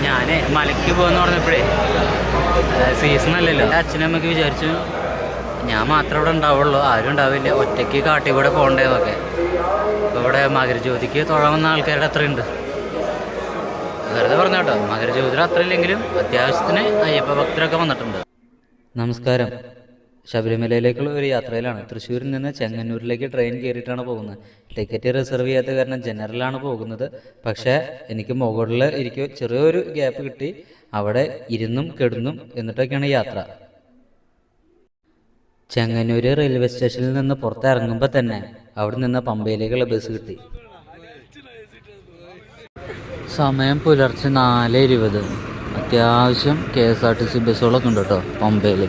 ഞാൻ മലയ്ക്ക് പോകുമെന്ന് പറഞ്ഞപ്പോഴേ സീസൺ അല്ലല്ലോ. അച്ഛനമ്മയ്ക്ക് വിചാരിച്ചു ഞാൻ മാത്രമേ ഇവിടെ ഉണ്ടാവുള്ളൂ, ആരും ഉണ്ടാവില്ല, ഒറ്റയ്ക്ക് കാട്ടിൽ കൂടെ പോകണ്ടേന്നൊക്കെ. അപ്പോൾ ഇവിടെ മകരജ്യോതിക്ക് തൊഴാൻ വന്ന ആൾക്കാരുടെ അത്രയുണ്ട്. വെറുതെ പറഞ്ഞു കേട്ടോ, മകരജ്യോതിയുടെ അത്ര ഇല്ലെങ്കിലും അത്യാവശ്യത്തിന് അയ്യപ്പ ഭക്തരൊക്കെ വന്നിട്ടുണ്ട്. നമസ്കാരം. ശബരിമലയിലേക്കുള്ള ഒരു യാത്രയിലാണ്. തൃശ്ശൂരിൽ നിന്ന് ചെങ്ങന്നൂരിലേക്ക് ട്രെയിൻ കയറിയിട്ടാണ് പോകുന്നത്. ടിക്കറ്റ് റിസർവ് ചെയ്യാത്ത കാരണം ജനറലാണ് പോകുന്നത്. പക്ഷേ എനിക്ക് മുകളിൽ ഇരിക്കും ചെറിയൊരു ഗ്യാപ്പ് കിട്ടി. അവിടെ ഇരുന്നും കിടന്നും എന്നിട്ടൊക്കെയാണ് യാത്ര. ചെങ്ങന്നൂർ റെയിൽവേ സ്റ്റേഷനിൽ നിന്ന് പുറത്തിറങ്ങുമ്പോൾ തന്നെ അവിടെ നിന്ന് പമ്പയിലേക്കുള്ള ബസ് കിട്ടി. സമയം പുലർച്ചെ 4:20. അത്യാവശ്യം KSRTC ബസ്സുകളൊക്കെ ഉണ്ട് കേട്ടോ പമ്പയിൽ.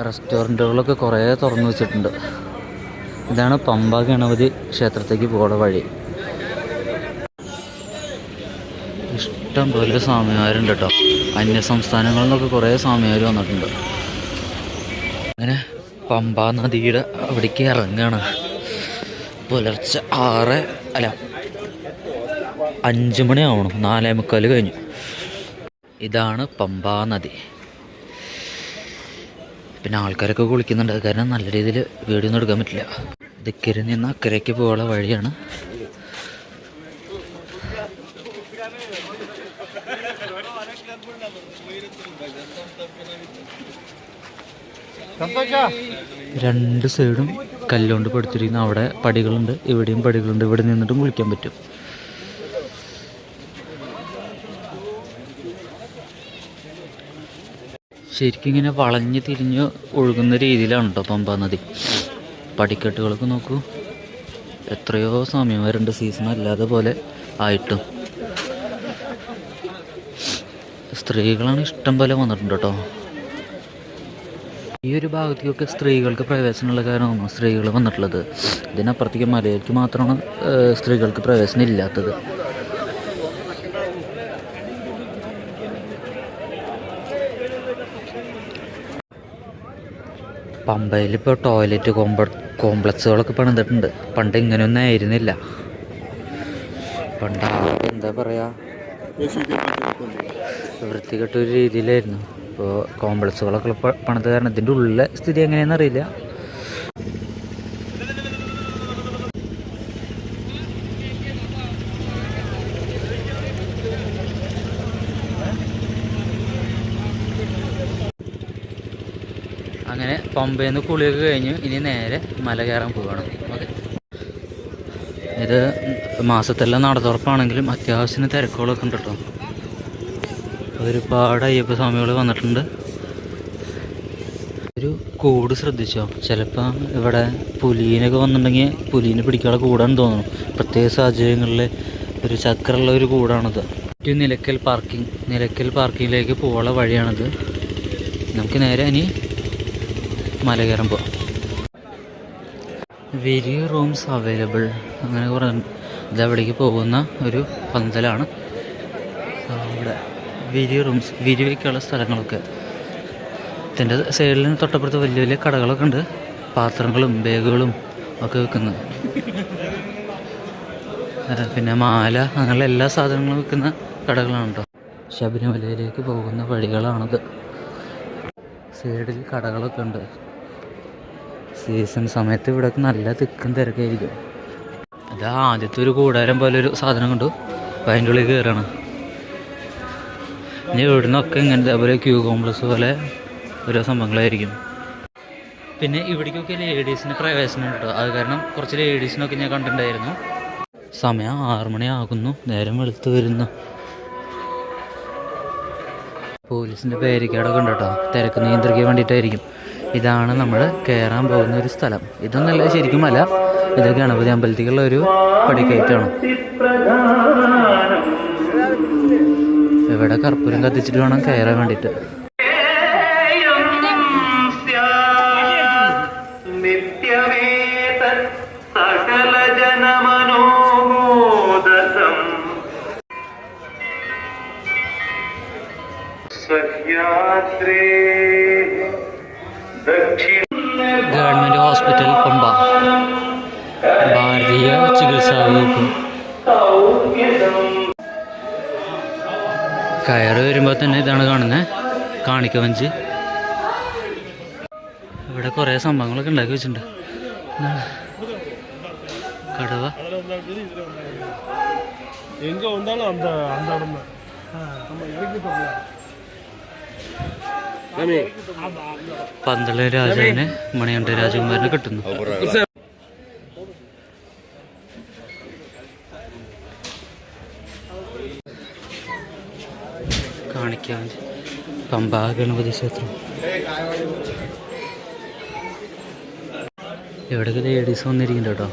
റെസ്റ്റോറൻറ്റുകളൊക്കെ കുറേ തുറന്നു വെച്ചിട്ടുണ്ട്. ഇതാണ് പമ്പ ഗണപതി ക്ഷേത്രത്തേക്ക് പോകുന്ന വഴി. ഇഷ്ടം പോലെ സ്വാമിമാരുണ്ട് കേട്ടോ. അന്യ സംസ്ഥാനങ്ങളിൽ നിന്നൊക്കെ കുറേ സ്വാമിമാർ വന്നിട്ടുണ്ട്. അങ്ങനെ പമ്പ നദിയുടെ അവിടേക്ക് ഇറങ്ങുകയാണ്. പുലർച്ചെ 5 മണിയാവണം, 4:45 കഴിഞ്ഞു. ഇതാണ് പമ്പാ നദി. പിന്നെ ആൾക്കാരൊക്കെ കുളിക്കുന്നുണ്ട്, കാരണം നല്ല രീതിയിൽ വീഡിയോ ഒന്നും എടുക്കാൻ പറ്റില്ല. ദിക്കരി നിന്ന് അക്കരയ്ക്ക് പോകാനുള്ള വഴിയാണ്. രണ്ട് സൈഡും കല്ലുകൊണ്ട് പടുത്തിരിക്കുന്ന അവിടെ പടികളുണ്ട്, ഇവിടെയും പടികളുണ്ട്. ഇവിടെ നിന്നിട്ടും കുളിക്കാൻ പറ്റും. ശരിക്കും ഇങ്ങനെ വളഞ്ഞ് തിരിഞ്ഞ് ഒഴുകുന്ന രീതിയിലാണ് കേട്ടോ പമ്പാ നദി. പടിക്കെട്ടുകളൊക്കെ നോക്കൂ, എത്രയോ സ്വാമിമാരുണ്ട് സീസൺ അല്ലാതെ പോലെ ആയിട്ടും. സ്ത്രീകളാണ് ഇഷ്ടം പോലെ വന്നിട്ടുണ്ട് കേട്ടോ. ഈ ഒരു ഭാഗത്തേക്കൊക്കെ സ്ത്രീകൾക്ക് പ്രവേശനമുള്ള കാരണമാണ് സ്ത്രീകൾ വന്നിട്ടുള്ളത്. ഇതിനപ്പുറത്തേക്ക് മലയിലേക്ക് മാത്രമാണ് സ്ത്രീകൾക്ക് പ്രവേശനം ഇല്ലാത്തത്. പമ്പയിൽ ഇപ്പോൾ ടോയ്ലറ്റ് കോംപ്ലക്സുകളൊക്കെ പണിതിട്ടുണ്ട്. പണ്ട് ഇങ്ങനെയൊന്നും ആയിരുന്നില്ല. പണ്ട് എന്താ പറയുക, വൃത്തികെട്ടൊരു രീതിയിലായിരുന്നു. ഇപ്പോൾ കോംപ്ലക്സുകളൊക്കെ പണിത് കാരണം ഇതിൻ്റെ ഉള്ളിലെ സ്ഥിതി എങ്ങനെയാണെന്ന് അറിയില്ല. അങ്ങനെ പമ്പയിൽ നിന്ന് കുളിയൊക്കെ കഴിഞ്ഞ് ഇനി നേരെ മല കയറാൻ പോവുകയാണ്. ഓക്കെ, ഇത് മാസത്തെല്ലാം നട തുറപ്പാണെങ്കിലും അത്യാവശ്യത്തിന് തിരക്കുകളൊക്കെ ഉണ്ട് കേട്ടോ. ഒരുപാട് അയ്യപ്പ സ്വാമികൾ വന്നിട്ടുണ്ട്. ഒരു കൂട് ശ്രദ്ധിച്ചോ, ചിലപ്പോൾ ഇവിടെ പുലീനൊക്കെ വന്നിട്ടുണ്ടെങ്കിൽ പുലീനെ പിടിക്കാനുള്ള കൂടാണെന്ന് തോന്നുന്നു. പ്രത്യേക സാഹചര്യങ്ങളിൽ ഒരു ചക്രമുള്ള ഒരു കൂടാണിത്. നിലയ്ക്കൽ പാർക്കിങ്ങിലേക്ക് പോകാനുള്ള വഴിയാണിത്. നമുക്ക് നേരെ ഇനി മല കയറാൻ പോവാം. വലിയ റൂംസ് അവൈലബിൾ അങ്ങനെ കുറേ ഇതവിടേക്ക് പോകുന്ന ഒരു പന്തലാണ്. അവിടെ വലിയ റൂംസ്, വിരിവയ്ക്കുള്ള സ്ഥലങ്ങളൊക്കെ. ഇതിൻ്റെ സൈഡിൽ നിന്ന് തൊട്ടപ്പുറത്ത് വലിയ വലിയ കടകളൊക്കെ ഉണ്ട്. പാത്രങ്ങളും ബാഗുകളും ഒക്കെ വെക്കുന്നത്. പിന്നെ മാല അങ്ങനെയുള്ള എല്ലാ സാധനങ്ങളും വെക്കുന്ന കടകളാണ് കേട്ടോ. ശബരിമലയിലേക്ക് പോകുന്ന വഴികളാണത്. സൈഡിൽ കടകളൊക്കെ ഉണ്ട്. സീസൺ സമയത്ത് ഇവിടെ നല്ല തിക്കും തിരക്കായിരിക്കും. അത് ആദ്യത്തെ ഒരു കൂടാരം പോലെ ഒരു സാധനം കണ്ടു. അപ്പോൾ അതിൻ്റെ ഉള്ളിൽ കയറണം. ഇനി ഇവിടുന്നൊക്കെ ഇങ്ങനത്തെ അതുപോലെ ക്യൂ കോംപ്ലക്സ് പോലെ ഓരോ സംഭവങ്ങളായിരിക്കും. പിന്നെ ഇവിടേക്കൊക്കെ ലേഡീസിന് പ്രവേശനം കേട്ടോ. അത് കാരണം കുറച്ച് ലേഡീസിനൊക്കെ ഞാൻ കണ്ടിട്ടുണ്ടായിരുന്നു. സമയം 6 മണിയാകുന്നു, നേരം വെളുത്ത് വരുന്നു. പോലീസിൻ്റെ ബാരിക്കേഡൊക്കെ ഉണ്ട് കേട്ടോ, തിരക്ക് നിയന്ത്രിക്കാൻ വേണ്ടിയിട്ടായിരിക്കും. ഇതാണ് നമ്മൾ കയറാൻ പോകുന്ന ഒരു സ്ഥലം. ഇതൊന്നല്ല ശരിക്കും മല, ഇത് ഗണപതി അമ്പലത്തിലുള്ള ഒരു പടിക്കയറ്റാണ്. ഇവിടെ കർപ്പൂരം കത്തിച്ചിട്ട് വേണം കയറാൻ വേണ്ടിയിട്ട്. ഗവൺമെൻറ് ഹോസ്പിറ്റൽ പമ്പ, ഭാരതീയ ചികിത്സാ വകുപ്പ്. കയറ് വരുമ്പോൾ തന്നെ ഇതാണ് കാണുന്നത്, കാണിക്കവഞ്ചി. ഇവിടെ കുറേ സംഭവങ്ങളൊക്കെ ഉണ്ടാക്കി വെച്ചിട്ടുണ്ട്. കടുവ, പന്തള രാജാവിനെ മണികണ്ഠ രാജകുമാരനെ കിട്ടുന്നു. കാണിക്കാൻ പമ്പ ഗണപതി ക്ഷേത്രം. ഇവിടേക്ക് ലേഡീസ് വന്നിരിക്കുന്നുണ്ട് കേട്ടോ.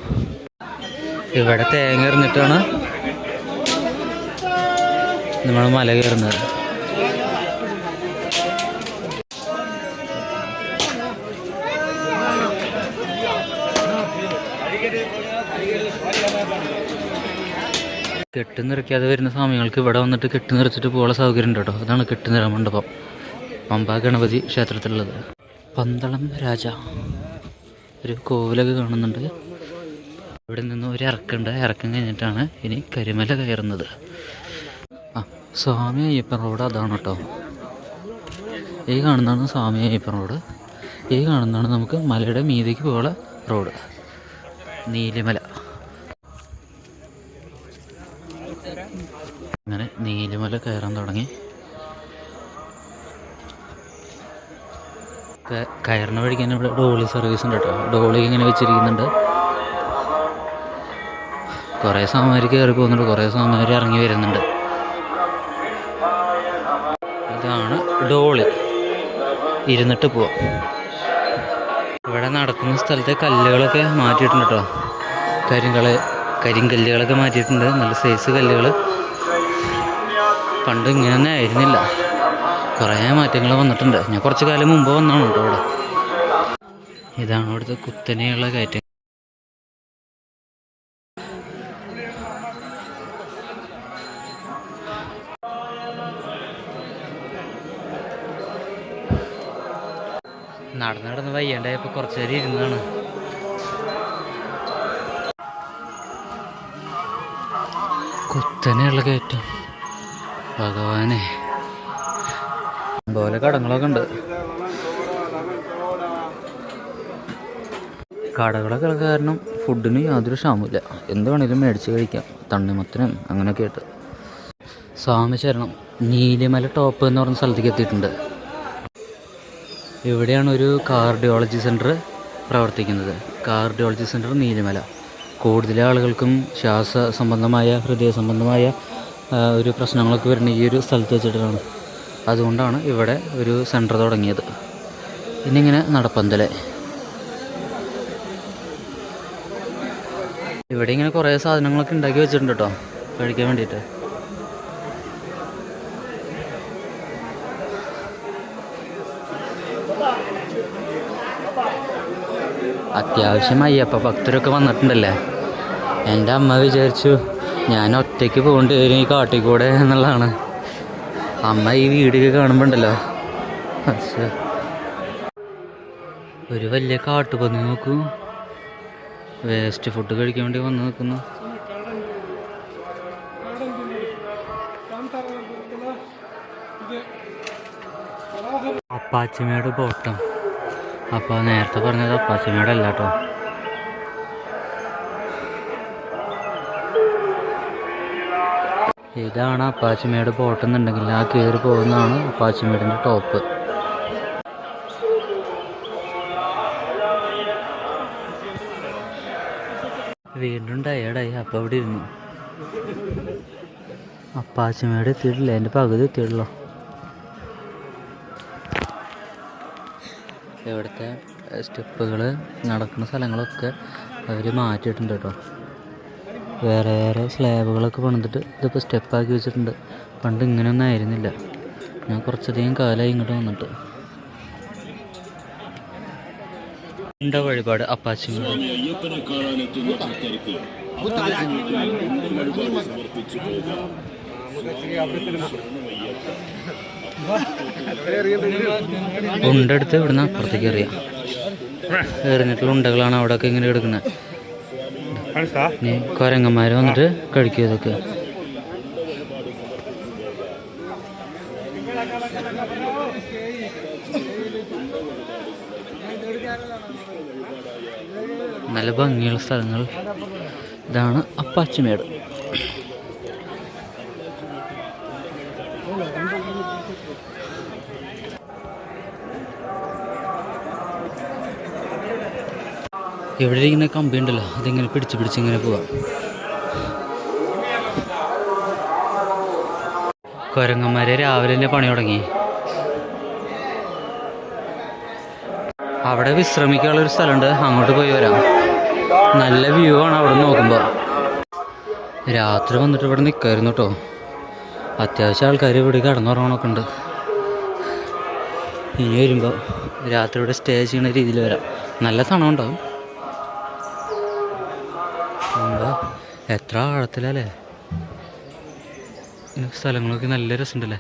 ഇവിടെ തേങ്ങ എറിഞ്ഞിട്ടാണ് നമ്മൾ മല കയറുന്നത്. കെട്ട് നിറയ്ക്കാതെ വരുന്ന സ്വാമികൾക്ക് ഇവിടെ വന്നിട്ട് കെട്ട് നിറച്ചിട്ട് പോകാനുള്ള സൗകര്യം ഉണ്ട് കേട്ടോ. അതാണ് കെട്ട് നിറ മണ്ഡപം പമ്പ ഗണപതി ക്ഷേത്രത്തിലുള്ളത്. പന്തളം രാജ ഒരു കോവിലൊക്കെ കാണുന്നുണ്ട്. ഇവിടെ നിന്ന് ഒരു ഇറക്കുണ്ട്. ഇറക്കം കഴിഞ്ഞിട്ടാണ് ഇനി കരിമല കയറുന്നത്. സ്വാമി അയ്യപ്പൻ റോഡ് അതാണ് കേട്ടോ. ഈ കാണുന്നതാണ് സ്വാമി അയ്യപ്പൻ റോഡ്. ഈ കാണുന്നതാണ് നമുക്ക് മലയുടെ മീതേക്ക് പോകാനുള്ള റോഡ്, നീലിമല. അങ്ങനെ നീലിമല കയറാൻ തുടങ്ങി. കയറിന് വഴിക്കാൻ ഇവിടെ ഡോളി സർവീസ് ഉണ്ട് കേട്ടോ. ഡോളി ഇങ്ങനെ വെച്ചിരിക്കുന്നുണ്ട്. കുറേ സ്വാമിമാർ കയറി പോകുന്നുണ്ട്, കുറേ സ്വാമിമാർ ഇറങ്ങി വരുന്നുണ്ട്. ഇതാണ് ഡോളി, ഇരുന്നിട്ട് പോവാം. ഇവിടെ നടക്കുന്ന സ്ഥലത്തെ കല്ലുകളൊക്കെ മാറ്റിയിട്ടുണ്ട് കേട്ടോ. കരിങ്കല്ലുകളൊക്കെ മാറ്റിയിട്ടുണ്ട്. നല്ല സൈസ് കല്ലുകൾ. പണ്ട് ഇങ്ങനെ ആയിരുന്നില്ല, കുറേ മാറ്റങ്ങൾ വന്നിട്ടുണ്ട്. ഞാൻ കുറച്ച് കാലം മുമ്പ് വന്നാണ് കേട്ടോ ഇവിടെ. ഇതാണ് ഇവിടുത്തെ കുത്തനെയുള്ള കയറ്റം. നടന്ന് വയ്യാണ്ടായപ്പോൾ കുറച്ച് നേരം ഇരുന്നതാണ്. കുത്തനെയുള്ള കയറ്റം, ഭഗവാനെ. പോലെ കടങ്ങളൊക്കെ ഉണ്ട്. കടകളൊക്കെ കാരണം ഫുഡിന് യാതൊരു ക്ഷാമമില്ല. എന്ത് വേണമെങ്കിലും മേടിച്ച് കഴിക്കാം, തണ്ണിമത്തനും അങ്ങനെയൊക്കെ ആയിട്ട്. സ്വാമി ശരണം. നീലിമല ടോപ്പ് എന്ന് പറഞ്ഞ സ്ഥലത്തേക്ക് എത്തിയിട്ടുണ്ട്. ഇവിടെയാണ് ഒരു കാർഡിയോളജി സെൻറ്റർ പ്രവർത്തിക്കുന്നത്. Cardiology centre Neelimala. കൂടുതൽ ആളുകൾക്കും ശ്വാസ സംബന്ധമായ, ഹൃദയ സംബന്ധമായ ഒരു പ്രശ്നങ്ങളൊക്കെ വരുന്ന ഈ ഒരു സ്ഥലത്ത് വെച്ചിട്ടാണ്. അതുകൊണ്ടാണ് ഇവിടെ ഒരു സെൻറ്റർ തുടങ്ങിയത്. ഇന്നിങ്ങനെ നടപ്പന്തല്. ഇവിടെ ഇങ്ങനെ കുറേ സാധനങ്ങളൊക്കെ ഉണ്ടാക്കി വെച്ചിട്ടുണ്ട് കേട്ടോ, കഴിക്കാൻ വേണ്ടിയിട്ട്. അത്യാവശ്യം അയ്യപ്പ ഭക്തരൊക്കെ വന്നിട്ടുണ്ടല്ലേ. എൻ്റെ അമ്മ വിചാരിച്ചു ഞാൻ ഒറ്റയ്ക്ക് പോകേണ്ടി വരും ഈ കാട്ടിക്കൂടെ എന്നുള്ളതാണ്. അമ്മ ഈ വീഡിയോ കാണുമ്പോൾ ഉണ്ടല്ലോ, ഒരു വലിയ കാട്ടുപന്നി നോക്കൂ, വേസ്റ്റ് ഫുഡ് കഴിക്കാൻ വേണ്ടി വന്ന് നിൽക്കുന്നു. അപ്പാച്ചിമേട് ബോട്ടം. അപ്പോൾ നേരത്തെ പറഞ്ഞത് അപ്പാച്ചിമേടല്ല കേട്ടോ. ഇതാണ് അപ്പാച്ചിമേട് ബോട്ടെന്നുണ്ടെങ്കിൽ ആ കയറി പോകുന്നതാണ് അപ്പാച്ചിമേടിൻ്റെ ടോപ്പ്. വീണ്ടും ടയേർഡായി, അപ്പോൾ ഇവിടെ ഇരുന്നു. അപ്പാച്ചിമേട് എത്തിയിട്ടില്ല, എൻ്റെ പകുതി എത്തിയിട്ടുള്ളൂ. ഇവിടുത്തെ സ്റ്റെപ്പുകൾ, നടക്കുന്ന സ്ഥലങ്ങളൊക്കെ അവർ മാറ്റിയിട്ടുണ്ട് കേട്ടോ. വേറെ വേറെ സ്ലാബുകളൊക്കെ പണിതിട്ട് ഇതിപ്പോൾ സ്റ്റെപ്പാക്കി വെച്ചിട്ടുണ്ട്. പണ്ട് ഇങ്ങനെയൊന്നും ആയിരുന്നില്ല. ഞാൻ കുറച്ചധികം കാലമായി ഇങ്ങോട്ട് വന്നിട്ട്. എന്താ വഴിപാട് അപ്പാച്ചിമേട്. ഉണ്ടെടുത്ത് ഇവിടുന്ന് അപ്പുറത്തേക്ക് എറിയാം. എറിഞ്ഞിട്ടുള്ള ഉണ്ടകളാണ് അവിടെയൊക്കെ ഇങ്ങനെ എടുക്കുന്നത്. ഇനി കുരങ്ങന്മാർ വന്നിട്ട് കഴിക്കും ഇതൊക്കെ. നല്ല ഭംഗിയുള്ള സ്ഥലങ്ങൾ. ഇതാണ് അപ്പാച്ചിമേട്. ഇവിടെ ഇങ്ങനെ കമ്പി ഉണ്ടല്ലോ, അതിങ്ങനെ പിടിച്ച് ഇങ്ങനെ പോവാം. കുരങ്ങന്മാരെ രാവിലെ തന്നെ പണി തുടങ്ങി. അവിടെ വിശ്രമിക്കാനുള്ളൊരു സ്ഥലമുണ്ട്, അങ്ങോട്ട് പോയി വരാം. നല്ല വ്യൂ ആണ് അവിടെ നോക്കുമ്പോൾ. രാത്രി വന്നിട്ട് ഇവിടെ നിൽക്കായിരുന്നു കേട്ടോ. അത്യാവശ്യം ആൾക്കാർ ഇവിടെ കിടന്നുറങ്ങണമൊക്കെ ഉണ്ട്. ഇനി വരുമ്പോൾ രാത്രി ഇവിടെ സ്റ്റേ ചെയ്യുന്ന രീതിയിൽ വരാം. നല്ല തണുണ്ടാവും. എന്താ എത്ര ആഴത്തിലല്ലേ സ്ഥലങ്ങളൊക്കെ, നല്ല രസമുണ്ടല്ലേ.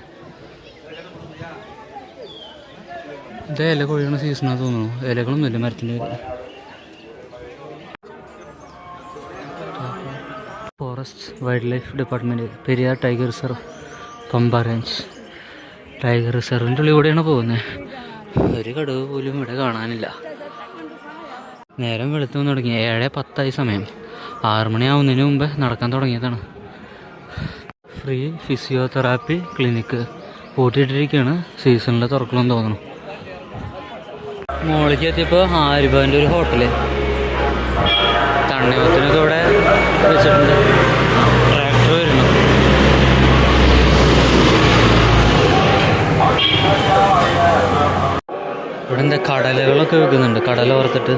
ഇത് ഇല കൊഴിയണ സീസണാന്ന് തോന്നുന്നു. ഇലകളൊന്നും ഇല്ല മരത്തിൻ്റെ പേര്. Forest wildlife department, Periyar tiger reserve, Pampa range tiger റിസർവിൻ്റെ ഉള്ളിൽ കൂടെയാണ് പോകുന്നത്. ഒരു കടുവ പോലും ഇവിടെ കാണാനില്ല. നേരം വെളുത്തു വന്ന് തുടങ്ങി. 7:10 സമയം. 6 മണിയാവുന്നതിന് മുമ്പ് നടക്കാൻ തുടങ്ങിയതാണ്. ഫ്രീ ഫിസിയോതെറാപ്പി ക്ലിനിക്ക് പൂട്ടിയിട്ടിരിക്കുകയാണ്. സീസണിൽ തുറക്കണമെന്ന് തോന്നുന്നു. മോളിലേക്ക് എത്തിയപ്പോൾ ആരിബാൻ്റെ ഒരു ഹോട്ടല്. തണ്ണിമത്തിനൊക്കെ ഇവിടെ വെച്ചിട്ടുണ്ട്. ട്രാക്ടർ വരുന്നു. ഇവിടെ എന്താ കടലകളൊക്കെ വെക്കുന്നുണ്ട്. കടല വറുത്തിട്ട്.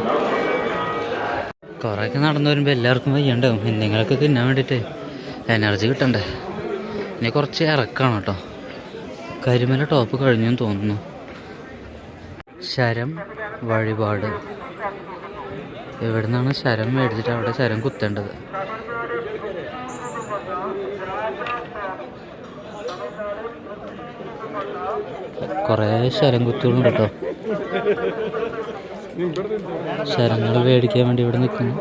കുറേയൊക്കെ നടന്നു വരുമ്പോൾ എല്ലാവർക്കും വയ്യണ്ടാവും. എന്തെങ്കിലുമൊക്കെ തിന്നാൻ വേണ്ടിയിട്ട് എനർജി കിട്ടണ്ടേ. ഇനി കുറച്ച് ഇറക്കാണ് കേട്ടോ. കരിമല ടോപ്പ് കഴിഞ്ഞെന്ന് തോന്നുന്നു. ശരം വഴിപാട്. എവിടെ നിന്നാണ് ശരം മേടിച്ചിട്ട് അവിടെ ശരം കുത്തേണ്ടത്. കുറേ ശരം കുത്തുകളുണ്ട് കേട്ടോ. ശരങ്ങൾ മേടിക്കാൻ വേണ്ടി ഇവിടെ നിൽക്കുന്നു.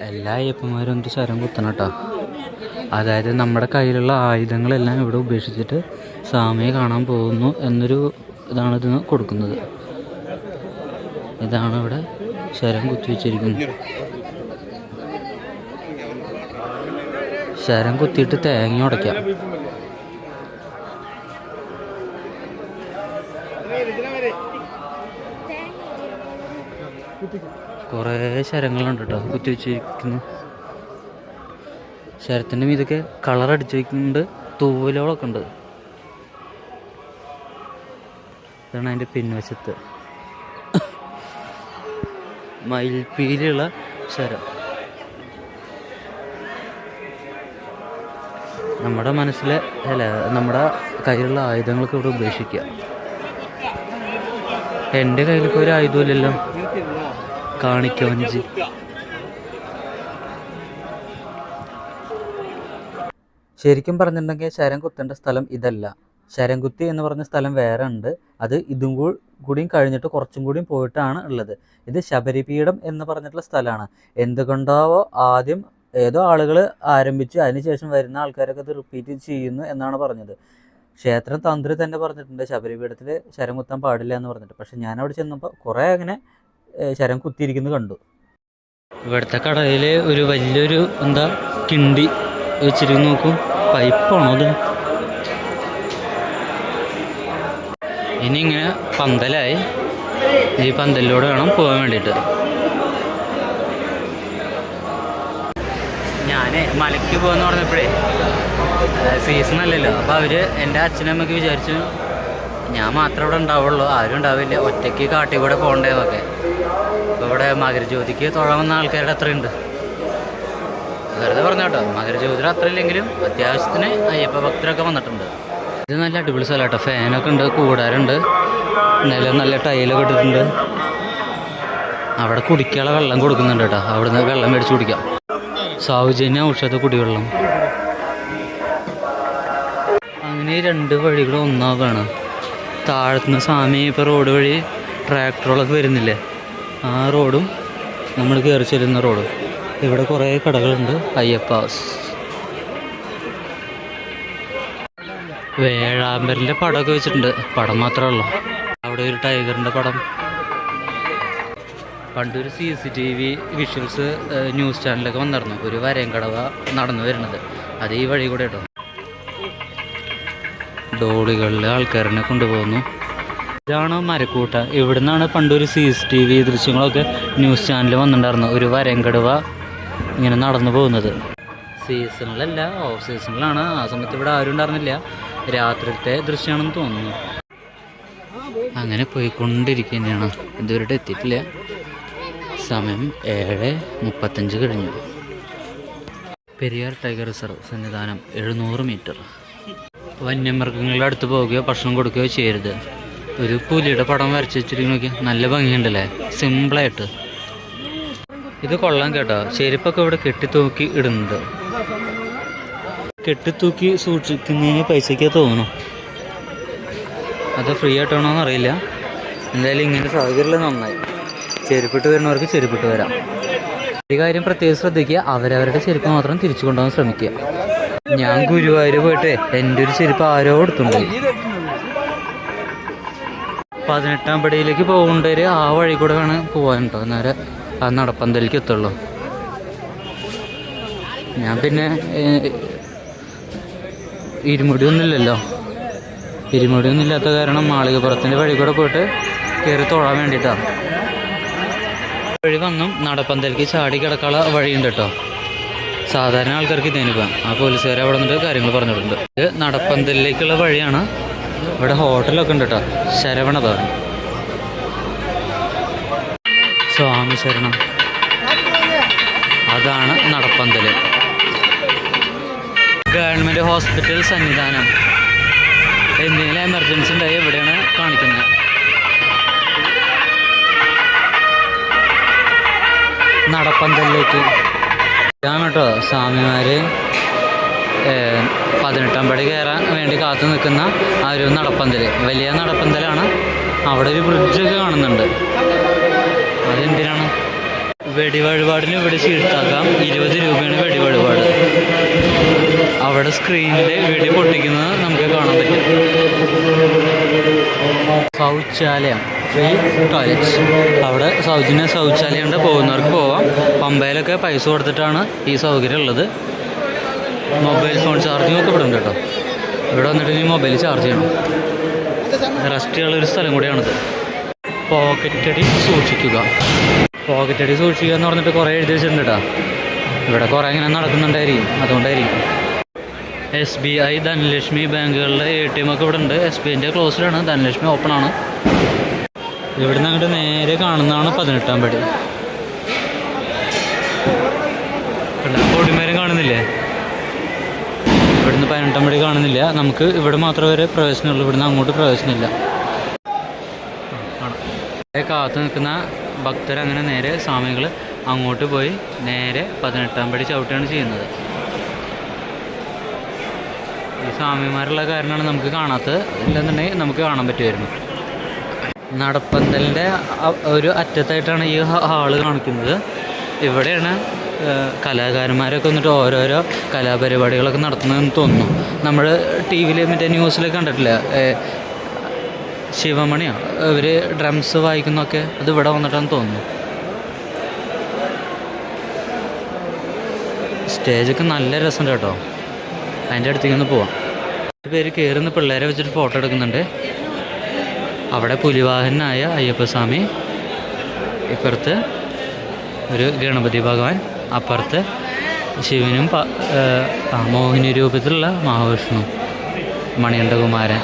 എല്ലാ അയ്യപ്പന്മാരും എന്ത് ശരം കുത്തണം കേട്ടോ. അതായത് നമ്മുടെ കയ്യിലുള്ള ആയുധങ്ങളെല്ലാം ഇവിടെ ഉപേക്ഷിച്ചിട്ട് സ്വാമിയെ കാണാൻ പോകുന്നു എന്നൊരു ഇതാണ് ഇതിന് കൊടുക്കുന്നത്. ഇതാണ് ഇവിടെ ശരം കുത്തിവെച്ചിരിക്കുന്നത്. ശരം കുത്തിയിട്ട് തേങ്ങ ഉടയ്ക്കാം. കുറേ ശരങ്ങളുണ്ട് കേട്ടോ കുത്തിവെച്ചിരിക്കുന്നു. ശരത്തിൻ്റെ മീതൊക്കെ കളർ അടിച്ചു വയ്ക്കുന്നുണ്ട്. തൂവലുകളൊക്കെ ഉണ്ട്. ഇതാണ് അതിൻ്റെ പിൻവശത്ത് മയിൽപ്പീലിയുള്ള ശരം. നമ്മുടെ മനസ്സിലെ നമ്മുടെ കയ്യിലുള്ള ആയുധങ്ങളൊക്കെ ഇവിടെ ഉപേക്ഷിക്കുക. എൻ്റെ കയ്യിലൊക്കെ ഒരു ആയുധമില്ലല്ലോ. കാണിക്കവഞ്ചി. ശരിക്കും പറഞ്ഞിട്ടുണ്ടെങ്കിൽ ശരം കുത്തേണ്ട സ്ഥലം ഇതല്ല. ശരംകുത്തി എന്ന് പറഞ്ഞ സ്ഥലം വേറെ ഉണ്ട്. അത് ഇതും കൂടിയും കഴിഞ്ഞിട്ട് കുറച്ചും കൂടിയും പോയിട്ടാണ് ഉള്ളത്. ഇത് ശബരിപീഠം എന്ന് പറഞ്ഞിട്ടുള്ള സ്ഥലമാണ്. എന്തുകൊണ്ടാവോ ആദ്യം ഏതോ ആളുകൾ ആരംഭിച്ചു, അതിനുശേഷം വരുന്ന ആൾക്കാരൊക്കെ അത് റിപ്പീറ്റ് ചെയ്യുന്നു എന്നാണ് പറഞ്ഞത്. ക്ഷേത്രം തന്ത്രി തന്നെ പറഞ്ഞിട്ടുണ്ട് ശബരിപീഠത്തിൽ ശരം കുത്താൻ പാടില്ല എന്ന് പറഞ്ഞിട്ട്. പക്ഷെ ഞാനവിടെ ചെന്നപ്പോൾ കുറേ അങ്ങനെ ശരം കുത്തിയിരിക്കുന്നത് കണ്ടു. ഇവിടുത്തെ കടയിൽ ഒരു വലിയൊരു കിണ്ടി വെച്ചിരിക്കുന്നു. നോക്കും, പൈപ്പാണോ അത്? ഇനി ഇങ്ങനെ പന്തലായി. ഈ പന്തലിലൂടെ വേണം പോകാൻ വേണ്ടിയിട്ട്. ഞാൻ മലയ്ക്ക് പോകുമെന്ന് പറഞ്ഞപ്പോഴേ സീസൺ അല്ലല്ലോ. അപ്പോൾ അവർ എൻ്റെ അച്ഛനമ്മയ്ക്ക് വിചാരിച്ചു ഞാൻ മാത്രമേ ഇവിടെ ഉണ്ടാവുള്ളൂ, ആരും ഉണ്ടാവില്ല, ഒറ്റയ്ക്ക് കാട്ടിൽ കൂടെ പോകണ്ടേന്നൊക്കെ. അപ്പോൾ ഇവിടെ മകരജ്യോതിക്ക് തൊഴാവുന്ന ആൾക്കാരുടെ അത്രയുണ്ട്. വെറുതെ പറഞ്ഞു കേട്ടോ. മകരജ്യോതിയിൽ അത്ര ഇല്ലെങ്കിലും അത്യാവശ്യത്തിന് അയ്യപ്പ ഭക്തരൊക്കെ വന്നിട്ടുണ്ട്. ഇത് നല്ല അടിപൊളി സ്ഥലം കേട്ടോ. ഫാനൊക്കെ ഉണ്ട്, കൂടാറുണ്ട്, നിലം നല്ല ടൈലൊക്കെ ഇട്ടിട്ടുണ്ട്. അവിടെ കുടിക്കാനുള്ള വെള്ളം കൊടുക്കുന്നുണ്ട് കേട്ടോ. അവിടുന്ന് വെള്ളം മേടിച്ച് കുടിക്കാം. സൗജന്യ ഔഷധ കുടിവെള്ളം. അങ്ങനെ 2 വഴികൾ ഒന്നാവുകയാണ്. താഴത്തുനിന്ന് സ്വാമി ഇപ്പോൾ റോഡ് വഴി ട്രാക്ടറുകളൊക്കെ വരുന്നില്ലേ, ആ റോഡും നമ്മൾ കയറി ചെല്ലുന്ന റോഡും. ഇവിടെ കുറേ കടകളുണ്ട്. അയ്യപ്പ ഹൗസ്. വേഴാമ്പലിൻ്റെ പടമൊക്കെ വെച്ചിട്ടുണ്ട്. പടം മാത്രമേ ഉള്ളൂ. അവിടെ ഒരു ടൈഗറിൻ്റെ പടം. പണ്ടൊരു CCTV വിഷ്വൽസ് ന്യൂസ് ചാനലൊക്കെ വന്നിരുന്നു. ഒരു വരയൻകടവ നടന്നു വരുന്നത്. അത് ഈ വഴി കൂടെ കേട്ടോ. ഡോളികളിൽ ആൾക്കാരനെ കൊണ്ടുപോകുന്നു. ഇതാണ് മരക്കൂട്ട. ഇവിടെ നിന്നാണ് പണ്ടൊരു CCTV ദൃശ്യങ്ങളൊക്കെ ന്യൂസ് ചാനൽ വന്നിട്ടുണ്ടായിരുന്നു. ഒരു വരയൻകടവ ഇങ്ങനെ നടന്നു പോകുന്നത്. സീസണിലല്ല, ഓഫ് സീസണിലാണ്. ആ സമയത്ത് ഇവിടെ ആരും ഉണ്ടായിരുന്നില്ല. രാത്രിത്തെ ദൃശ്യമാണെന്ന് തോന്നുന്നു. അങ്ങനെ പോയിക്കൊണ്ടിരിക്കുകയാണ്. ഇതുവരെ എത്തിയിട്ടില്ല. സമയം 7:35 കഴിഞ്ഞു. Periyar tiger reserve Sannidhanam 700 metre. വന്യമൃഗങ്ങളുടെ അടുത്ത് പോവുകയോ ഭക്ഷണം കൊടുക്കുകയോ ചെയ്യരുത്. ഒരു പുലിയുടെ പടം വരച്ച് വെച്ചിരിക്കണോക്കി. നല്ല ഭംഗിയുണ്ടല്ലേ, സിമ്പിളായിട്ട്. ഇത് കൊള്ളാൻ കേട്ടോ. ചെരുപ്പൊക്കെ ഇവിടെ കെട്ടിത്തൂക്കി ഇടുന്നുണ്ട്. കെട്ടിത്തൂക്കി സൂക്ഷിക്കുന്നതിന് പൈസയ്ക്ക് തോന്നുന്നു. അത് ഫ്രീ ആയിട്ടാണോ എന്നറിയില്ല. എന്തായാലും ഇങ്ങനെ സൗകര്യമുള്ളത് നന്നായി. ചെരുപ്പിട്ട് വരുന്നവർക്ക് ചെരുപ്പിട്ട് വരാം. ഒരു കാര്യം പ്രത്യേകം ശ്രദ്ധിക്കുക, അവരവരുടെ ചെരുപ്പ് മാത്രം തിരിച്ചു കൊണ്ടുപോകാൻ ശ്രമിക്കുക. ഞാൻ ഗുരുവായൂർ പോയിട്ട് എൻ്റെ ഒരു ചെരുപ്പ് ആരോ എടുത്തുണ്ടായി. 18ാം പടിയിലേക്ക് പോകേണ്ടവർ ആ വഴി കൂടെ വേണം പോകാൻ കേട്ടോ. നേരെ ആ നടപ്പന്തലേക്ക് എത്തുള്ളൂ. ഞാൻ പിന്നെ ഇരുമുടിയൊന്നുമില്ലല്ലോ. ഇരുമുടിയൊന്നും ഇല്ലാത്ത കാരണം മാളികപ്പുറത്തിൻ്റെ വഴി കൂടെ പോയിട്ട് കയറി തൊഴാൻ വേണ്ടിയിട്ടാണ്. വഴി വന്നും നടപ്പന്തലേക്ക് ചാടി കിടക്കാനുള്ള വഴിയുണ്ട് കേട്ടോ. സാധാരണ ആൾക്കാർക്ക് ഇതേനിപ്പം. ആ പോലീസുകാരെ അവിടെ നിന്നിട്ട് കാര്യങ്ങൾ പറഞ്ഞിട്ടുണ്ട്. ഇത് നടപ്പന്തലിലേക്കുള്ള വഴിയാണ്. ഇവിടെ ഹോട്ടലൊക്കെ ഉണ്ട് കേട്ടോ. ശരവണഭവൻ. സ്വാമി ശരണം. അതാണ് നടപ്പന്തൽ. Government hospital Sannidhanam. എന്തെങ്കിലും എമർജൻസി ഉണ്ടായി എവിടെയാണ് കാണിക്കുന്നത്. നടപ്പന്തലിലേക്ക് ഇതാണ് കേട്ടോ സ്വാമിമാർ 18ാം പടി കയറാൻ വേണ്ടി കാത്തു നിൽക്കുന്ന ആ ഒരു നടപ്പന്തൽ. വലിയ നടപ്പന്തലാണ്. അവിടെ ഒരു ബ്രിഡ്ജൊക്കെ കാണുന്നുണ്ട്. അതെന്തിനാണ്? വെടിവഴിപാടിന് ഇവിടെ ചീട്ടാക്കാം. 20 രൂപയാണ് വെടിവഴിപാട്. അവിടെ സ്ക്രീനിൽ വെടി പൊട്ടിക്കുന്നത് നമുക്ക് കാണാൻ പറ്റും. ശൗചാലയം, ഫ്രീ ടോയ്ലറ്റ്. അവിടെ സൗജന്യ ശൗചാലയം ഉണ്ട്. പോകുന്നവർക്ക് പോവാം. പമ്പയിലൊക്കെ പൈസ കൊടുത്തിട്ടാണ് ഈ സൗകര്യം ഉള്ളത്. മൊബൈൽ ഫോൺ ചാർജിങ്ങൊക്കെ ഇവിടെ ഉണ്ട് കേട്ടോ. ഇവിടെ വന്നിട്ട് ഇനി മൊബൈൽ ചാർജ് ചെയ്യണം. റെസ്റ്റ് ചെയ്യാനുള്ളൊരു സ്ഥലം കൂടിയാണിത്. പോക്കറ്റടി സൂക്ഷിക്കുക. പോക്കറ്റടി സൂക്ഷിക്കുക എന്ന് പറഞ്ഞിട്ട് കുറേ എഴുതി വെച്ചിട്ടുണ്ട് കേട്ടോ. ഇവിടെ കുറേ ഇങ്ങനെ നടക്കുന്നുണ്ടായിരിക്കും. അതുകൊണ്ടായിരിക്കും. SBI, ധനലക്ഷ്മി ബാങ്കുകളിലെ ATM ഒക്കെ ഇവിടെ ഉണ്ട്. SBIൻ്റെ ക്ലോസ്ഡാണ്, ധനലക്ഷ്മി ഓപ്പൺ ആണ്. ഇവിടെ നിന്ന് അങ്ങോട്ട് നേരെ കാണുന്നതാണ് 18ാം പടി. കൊടിമരം കാണുന്നില്ലേ? ഇവിടുന്ന് 18ാം പടി കാണുന്നില്ല. നമുക്ക് ഇവിടെ മാത്രമേ വരെ പ്രവേശനമുള്ളൂ. ഇവിടുന്ന് അങ്ങോട്ട് പ്രവേശനമില്ല. കാത്തു നിൽക്കുന്ന ഭക്തരങ്ങനെ നേരെ സ്വാമികൾ അങ്ങോട്ട് പോയി നേരെ 18ാം പടി ചവിട്ടുകയാണ് ചെയ്യുന്നത്. ഈ സ്വാമിമാരുള്ള കാരണമാണ് നമുക്ക് കാണാത്തത്. ഇല്ലെന്നുണ്ടെങ്കിൽ നമുക്ക് കാണാൻ പറ്റുമായിരുന്നു. നടപ്പന്തലിൻ്റെ ഒരു അറ്റത്തായിട്ടാണ് ഈ ഹാള് കാണിക്കുന്നത്. ഇവിടെയാണ് കലാകാരന്മാരൊക്കെ വന്നിട്ട് ഓരോരോ കലാപരിപാടികളൊക്കെ നടത്തുന്നതെന്ന് തോന്നുന്നു. നമ്മൾ TV മറ്റേ ന്യൂസിലൊക്കെ കണ്ടിട്ടില്ല, ശിവമണിയോ ഇവർ ഡ്രംസ് വായിക്കുന്നൊക്കെ. അത് ഇവിടെ വന്നിട്ടാണെന്ന് തോന്നുന്നു. സ്റ്റേജൊക്കെ നല്ല രസമുണ്ട് കേട്ടോ. അതിൻ്റെ അടുത്തേക്ക് ഒന്ന് പോവാം. പേര് കയറുന്ന പിള്ളേരെ വെച്ചിട്ട് ഫോട്ടോ എടുക്കുന്നുണ്ട്. അവിടെ പുലിവാഹനായ അയ്യപ്പസ്വാമി, ഇപ്പുറത്ത് ഒരു ഗണപതി ഭഗവാൻ, അപ്പുറത്ത് ശിവനും മോഹിനി രൂപത്തിലുള്ള മഹാവിഷ്ണു, മണികണ്ഠകുമാരൻ.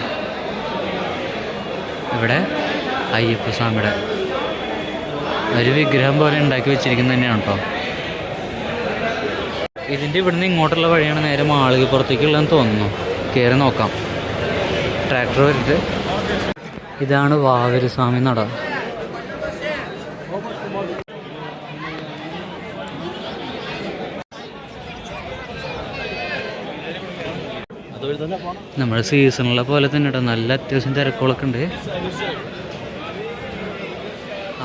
ഇവിടെ അയ്യപ്പസ്വാമിയുടെ ഒരു വിഗ്രഹം പോലെ ഉണ്ടാക്കി വെച്ചിരിക്കുന്നത് തന്നെയാണ് കേട്ടോ. ഇതിൻ്റെ ഇവിടുന്ന് ഇങ്ങോട്ടുള്ള വഴിയാണ് നേരെ മാളികപ്പുറത്തേക്കുള്ളതെന്ന് തോന്നുന്നു. കയറി നോക്കാം. ട്രാക്ടർ വരിട്ട്. ഇതാണ് വാവര് സ്വാമി നട. നമ്മുടെ സീസണിലെ പോലെ തന്നെ കേട്ടോ. നല്ല അത്യാവശ്യം തിരക്കുകളൊക്കെ ഉണ്ട്.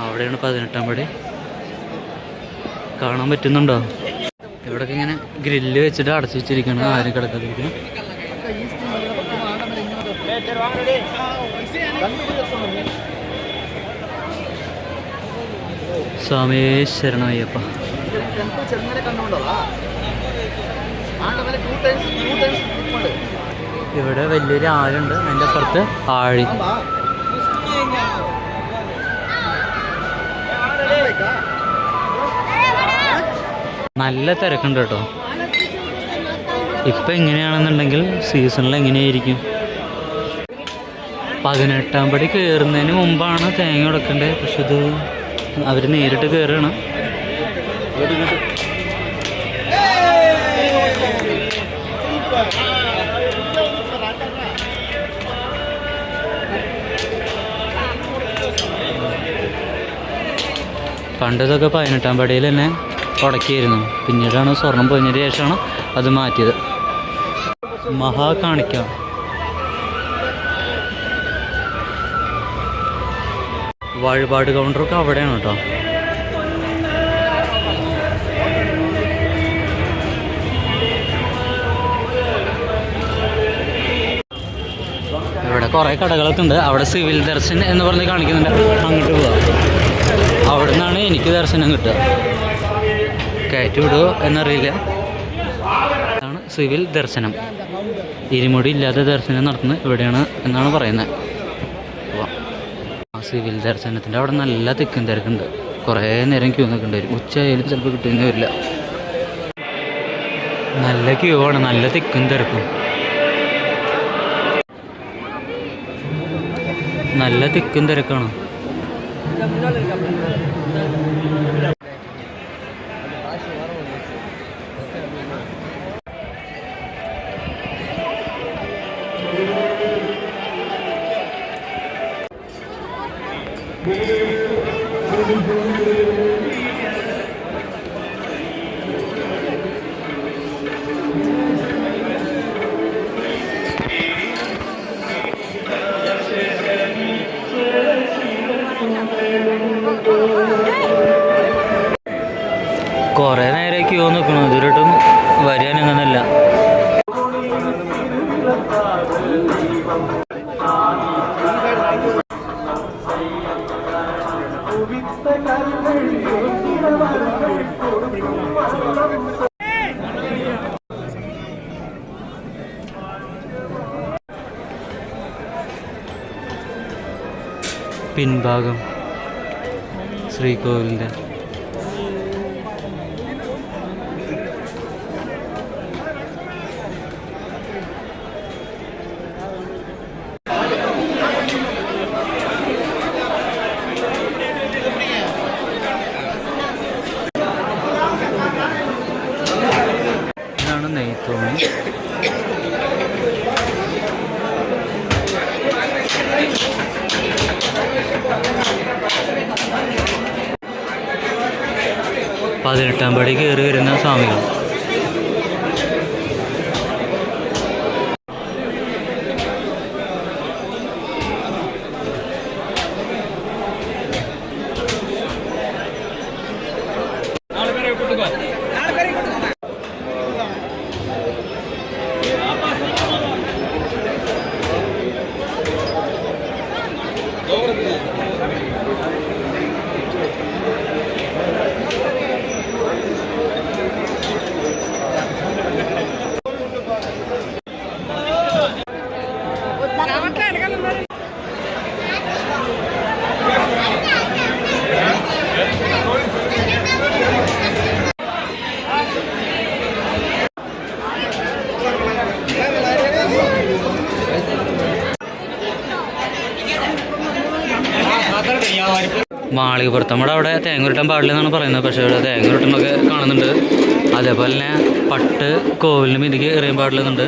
അവിടെയാണ് 18ാം പടി. കാണാൻ പറ്റുന്നുണ്ടോ? ഇവിടെയൊക്കെ ഇങ്ങനെ ഗ്രില്ല് വെച്ചിട്ട് അടച്ചു വെച്ചിരിക്കണം. ആരും കിടക്കാതിരിക്കണം. സ്വാമി ശരണയ്യപ്പ. ഇവിടെ വലിയൊരു ആഴുണ്ട്, അതിൻ്റെ അപ്പുറത്ത് ആഴി. നല്ല തിരക്കുണ്ട് കേട്ടോ. ഇപ്പം എങ്ങനെയാണെന്നുണ്ടെങ്കിൽ സീസണിൽ എങ്ങനെയായിരിക്കും. 18-ാം പടി കയറുന്നതിന് മുമ്പാണ് തേങ്ങ ഉടക്കേണ്ടത്. പക്ഷെ ഇത് അവർ നേരിട്ട് കയറുകയാണ്. പണ്ടതൊക്കെ 18-ാം പടിയിൽ തന്നെ ഉടക്കിയായിരുന്നു. പിന്നീടാണ് സ്വർണം പൊതിഞ്ഞതിന് ശേഷമാണ് അത് മാറ്റിയത്. മഹാ കാണിക്കാം. വഴിപാട് കൗണ്ടറൊക്കെ അവിടെയാണ് കേട്ടോ. ഇവിടെ കുറേ കടകളൊക്കെ ഉണ്ട്. അവിടെ സിവിൽ ദർശൻ എന്ന് പറഞ്ഞ് കാണിക്കുന്നുണ്ട്. അങ്ങോട്ട് പോവാം. അവിടെ നിന്നാണ് എനിക്ക് ദർശനം കിട്ടുക. കയറ്റി വിടുമോ എന്നറിയില്ല. അതാണ് സിവിൽ ദർശനം. ഇരുമുടി ഇല്ലാത്ത ദർശനം നടത്തുന്നത് ഇവിടെയാണ് എന്നാണ് പറയുന്നത്. സിവിൽ ദർശനത്തിൻ്റെ അവിടെ നല്ല തിക്കും തിരക്കുണ്ട്. കുറേ നേരം ക്യൂ നിൽക്കേണ്ടി വരും. ഉച്ചയായാലും ചിലപ്പോൾ കിട്ടുമെന്ന് വരില്ല. നല്ല ക്യൂ ആണ്, നല്ല തിക്കും തിരക്കും. നല്ല തിക്കും തിരക്കാണ്. കുറേ നേരം ക്യൂ നിൽക്കണം. ഇതുവരെയായിട്ടും വരാനങ്ങനല്ല. പിൻഭാഗം ശ്രീകോവിലിൻ്റെ ഇതാണ് നെയ്ത്തോണി. പതിനെട്ടാം പടി കയറി വരുന്ന സ്വാമികൾ. മാളികപ്പുറത്ത് നമ്മുടെ അവിടെ തേങ്ങ ഉരുട്ടാൻ പാടില്ലെന്നാണ് പറയുന്നത്. പക്ഷേ ഇവിടെ തേങ്ങ ഉരുട്ടണമൊക്കെ കാണുന്നുണ്ട്. അതേപോലെ തന്നെ പട്ട് കോവിലിന് മീതിക്ക് എറിയാൻ പാടില്ലെന്നുണ്ട്.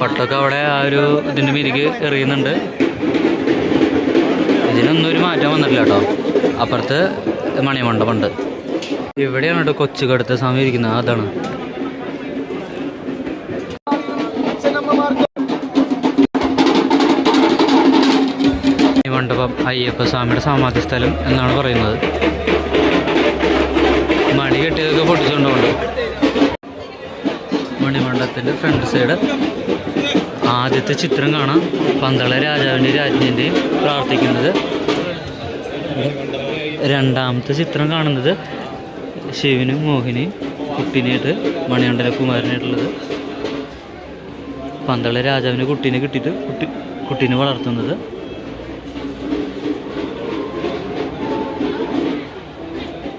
പട്ടൊക്കെ അവിടെ ആ ഒരു ഇതിൻ്റെ മീതിക്ക് എറിയുന്നുണ്ട്. ഇതിനൊന്നും ഒരു മാറ്റം വന്നിട്ടില്ല കേട്ടോ. അപ്പുറത്ത് മണിമണ്ഡപമുണ്ട്. ഇവിടെയാണ് കേട്ടോ കൊച്ചുകടുത്ത സ്വാമി ഇരിക്കുന്നത്. അതാണ് മണ്ഡപം അയ്യപ്പ സ്വാമിയുടെ സമാധി സ്ഥലം എന്നാണ് പറയുന്നത്. മണി കെട്ടിയതൊക്കെ പൊട്ടിച്ചുകൊണ്ടുണ്ട്. മണിമണ്ഡപത്തിൻ്റെ ഫ്രണ്ട് സൈഡ് ആദ്യത്തെ ചിത്രം കാണാം, പന്തള രാജാവിൻ്റെയും രാജ്ഞിൻ്റെയും പ്രാർത്ഥിക്കുന്നത്. രണ്ടാമത്തെ ചിത്രം കാണുന്നത് ശിവനും മോഹിനിയും കുട്ടീനായിട്ട് മണികണ്ഠന കുമാരനായിട്ടുള്ളത്. പന്തള രാജാവിന് കുട്ടീനെ കിട്ടിയിട്ട് കുട്ടീനെ വളർത്തുന്നത്.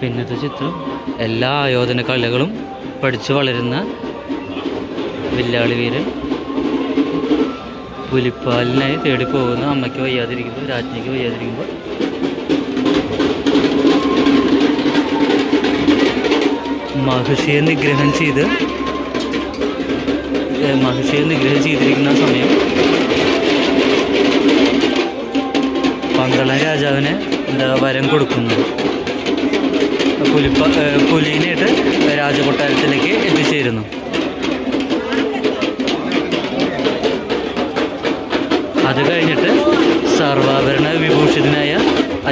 പിന്നത്തെ ചിത്രം എല്ലാ ആയോധന കലകളും പഠിച്ചു വളരുന്ന വില്ലാളി വീരൻ പുലിപ്പാലിനായി തേടി പോകുന്ന അമ്മയ്ക്ക് വയ്യാതിരിക്കുമ്പോൾ, രാജ്ഞിക്ക് വയ്യാതിരിക്കുമ്പോൾ. മഹിഷിയെ നിഗ്രഹം ചെയ്തിരിക്കുന്ന സമയം പന്തള രാജാവിന് വരം കൊടുക്കുന്നത്. പുലിനായിട്ട് രാജകൊട്ടാരത്തിലേക്ക് എത്തിച്ചേരുന്നു. അത് കഴിഞ്ഞിട്ട് സർവാഭരണ വിഭൂഷിതനായ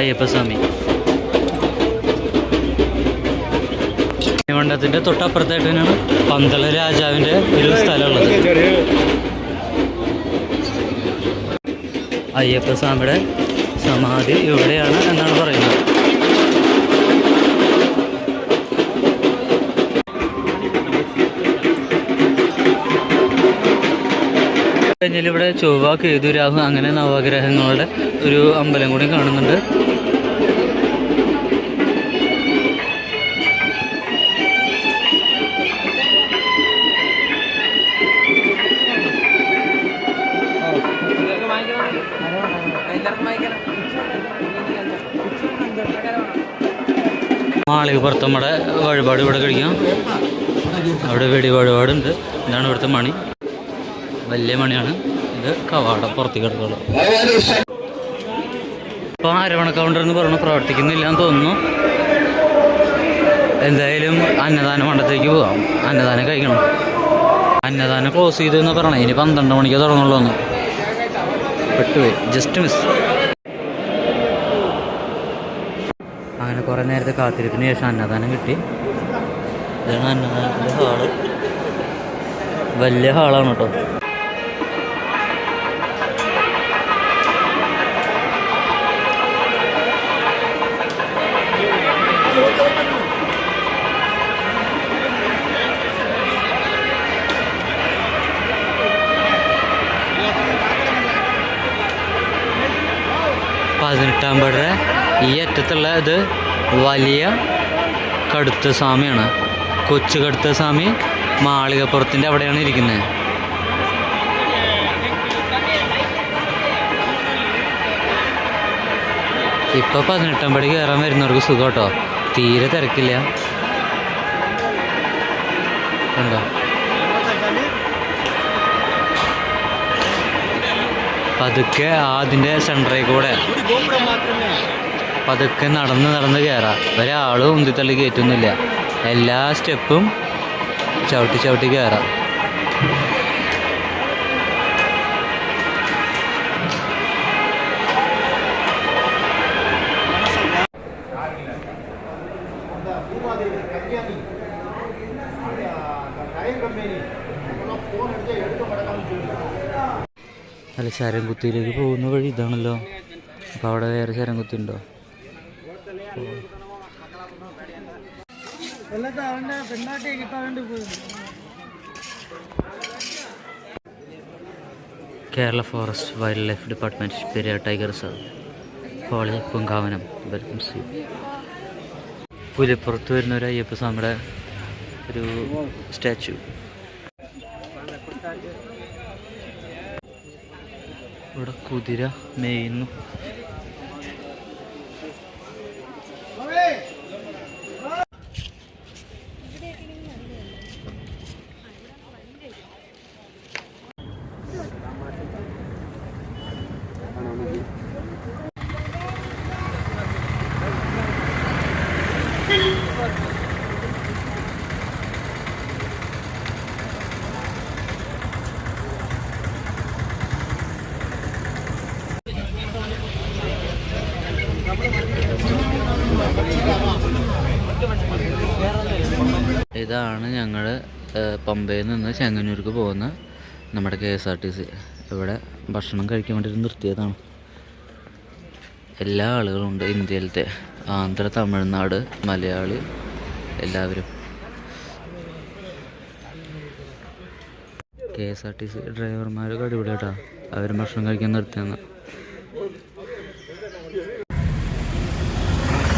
അയ്യപ്പസ്വാമി. മണ്ഡലത്തിൻ്റെ തൊട്ടപ്പുറത്തായിട്ട് തന്നെയാണ് പന്തള രാജാവിൻ്റെ ഒരു സ്ഥലമുള്ളത്. അയ്യപ്പസ്വാമിയുടെ സമാധി ഇവിടെയാണ് എന്നാണ് പറയുന്നത്. കഴിഞ്ഞാൽ ഇവിടെ ചൊവ്വ, കേതു, രാഹു അങ്ങനെ നവഗ്രഹങ്ങളുടെ ഒരു അമ്പലം കൂടി കാണുന്നുണ്ട്. മാളികപ്പുറത്ത് നമ്മുടെ വഴിപാട് ഇവിടെ കഴിക്കാം. അവിടെ വെടി വഴിപാടുണ്ട്. ഇതാണ് ഇവിടുത്തെ മണി, വലിയ മണിയാണ്. ഇത് കവാടം പുറത്തേക്ക് കിടക്കുള്ളൂ. ഇപ്പോൾ അരവണ കൗണ്ടർ എന്ന് പറഞ്ഞ് പ്രവർത്തിക്കുന്നില്ല എന്ന് തോന്നുന്നു. എന്തായാലും അന്നദാന മണ്ഡലത്തേക്ക് പോകാം, അന്നദാനം കഴിക്കണം. അന്നദാനം ക്ലോസ് ചെയ്തെന്ന് പറയണേ, ഇനി 12 മണിക്ക് തുടങ്ങുള്ളൂ എന്ന്. പെട്ടുപോയി, ജസ്റ്റ് മിസ്. അങ്ങനെ കുറേ നേരത്തെ കാത്തിരിപ്പിന് ശേഷം അന്നദാനം കിട്ടി. ഇതാണ് അന്നദാനത്തിൻ്റെ ഹാള്. വലിയ ഹാളാണ് കേട്ടോ. പതിനെട്ടാം പടിയുടെ ഈ അറ്റത്തുള്ള ഇത് വലിയ കടുത്ത സ്വാമിയാണ്. കൊച്ചു കടുത്ത സ്വാമി മാളികപ്പുറത്തിൻ്റെ അവിടെയാണ് ഇരിക്കുന്നത്. ഇപ്പോൾ 18 പടി കയറാൻ വരുന്നവർക്ക് സുഖം കേട്ടോ, തീരെ തിരക്കില്ല. കണ്ടോ, പതുക്കെ അതിൻ്റെ സെൻറ്ററിൽ കൂടെ പതുക്കെ നടന്ന് കയറാം. ഒരാളും ഉന്തിത്തള്ളി കയറ്റുന്നില്ല, എല്ലാ സ്റ്റെപ്പും ചവിട്ടി കയറാം. അല്ല, ശരംകുത്തിയിലേക്ക് പോകുന്ന വഴി ഇതാണല്ലോ. അപ്പോൾ അവിടെ വേറെ ശരംകുത്തി ഉണ്ടോ? Kerala forest wildlife department Periyar tiger reserve college Poonkavanam. Welcome സി. പുലിപ്പുറത്ത് വരുന്ന ഒരു അയ്യപ്പസ്വാമിയുടെ ഒരു സ്റ്റാച്ചു. ഇവിടെ കുതിര മേയുന്നു. ഇതാണ് ഞങ്ങൾ പമ്പയിൽ നിന്ന് ചെങ്ങന്നൂർക്ക് പോകുന്ന നമ്മുടെ KSRTC ഇവിടെ ഭക്ഷണം കഴിക്കാൻ വേണ്ടിയിട്ട് നിർത്തിയതാണ്. എല്ലാ ആളുകളും ഉണ്ട്, ഇന്ത്യയിലത്തെ ആന്ധ്ര, തമിഴ്നാട്, മലയാളി എല്ലാവരും. KSRTC ഡ്രൈവർമാരൊക്കെ അടിപൊളിയാട്ടാ, അവരും ഭക്ഷണം കഴിക്കാൻ നിർത്തിയെന്ന്.